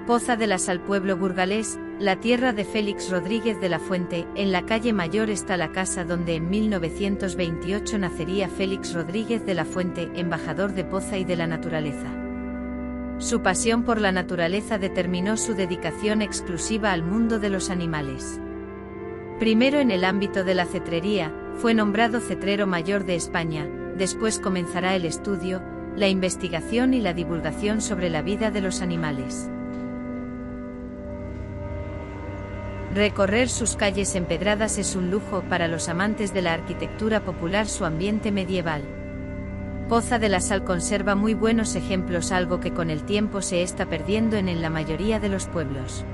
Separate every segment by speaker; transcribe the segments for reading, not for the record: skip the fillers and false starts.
Speaker 1: Poza de la Sal, pueblo burgalés, la tierra de Félix Rodríguez de la Fuente. En la calle Mayor está la casa donde en 1928 nacería Félix Rodríguez de la Fuente, embajador de Poza y de la naturaleza. Su pasión por la naturaleza determinó su dedicación exclusiva al mundo de los animales. Primero en el ámbito de la cetrería, fue nombrado cetrero mayor de España, después comenzará el estudio, la investigación y la divulgación sobre la vida de los animales. Recorrer sus calles empedradas es un lujo para los amantes de la arquitectura popular, su ambiente medieval. Poza de la Sal conserva muy buenos ejemplos, algo que con el tiempo se está perdiendo en la mayoría de los pueblos.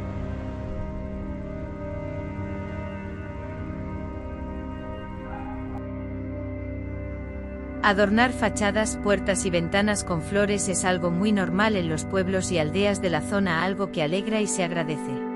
Speaker 1: Adornar fachadas, puertas y ventanas con flores es algo muy normal en los pueblos y aldeas de la zona, algo que alegra y se agradece.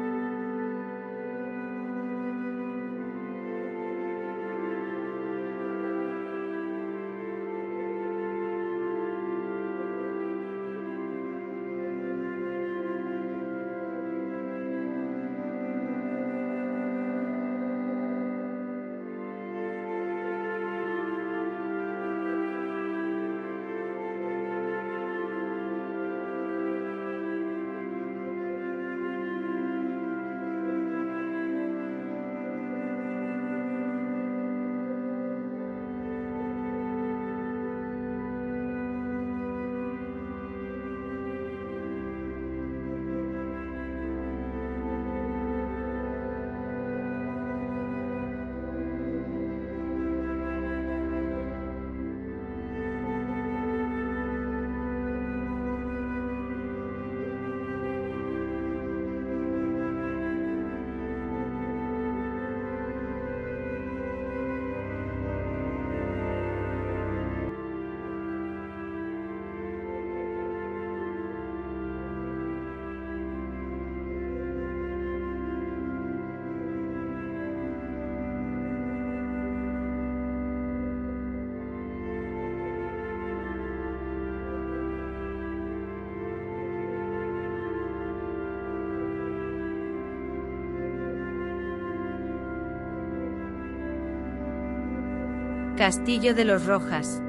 Speaker 1: Castillo de los Rojas.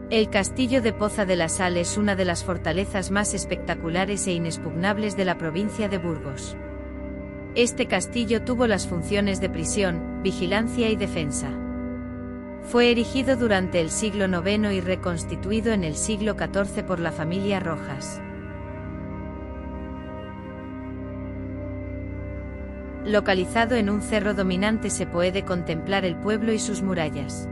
Speaker 1: El castillo de Poza de la Sal es una de las fortalezas más espectaculares e inexpugnables de la provincia de Burgos. Este castillo tuvo las funciones de prisión, vigilancia y defensa. Fue erigido durante el siglo IX y reconstituido en el siglo XIV por la familia Rojas. Localizado en un cerro dominante, se puede contemplar el pueblo y sus murallas.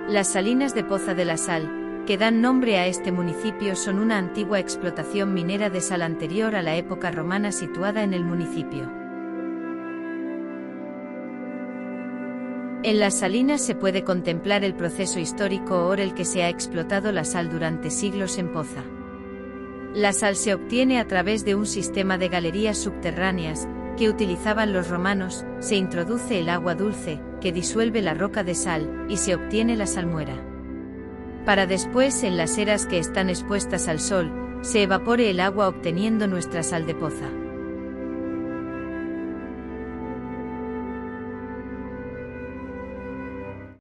Speaker 1: Las salinas de Poza de la Sal, que dan nombre a este municipio, son una antigua explotación minera de sal anterior a la época romana situada en el municipio. En las salinas se puede contemplar el proceso histórico por el que se ha explotado la sal durante siglos en Poza. La sal se obtiene a través de un sistema de galerías subterráneas que utilizaban los romanos, se introduce el agua dulce, que disuelve la roca de sal, y se obtiene la salmuera. Para después, en las eras que están expuestas al sol, se evapore el agua obteniendo nuestra sal de Poza.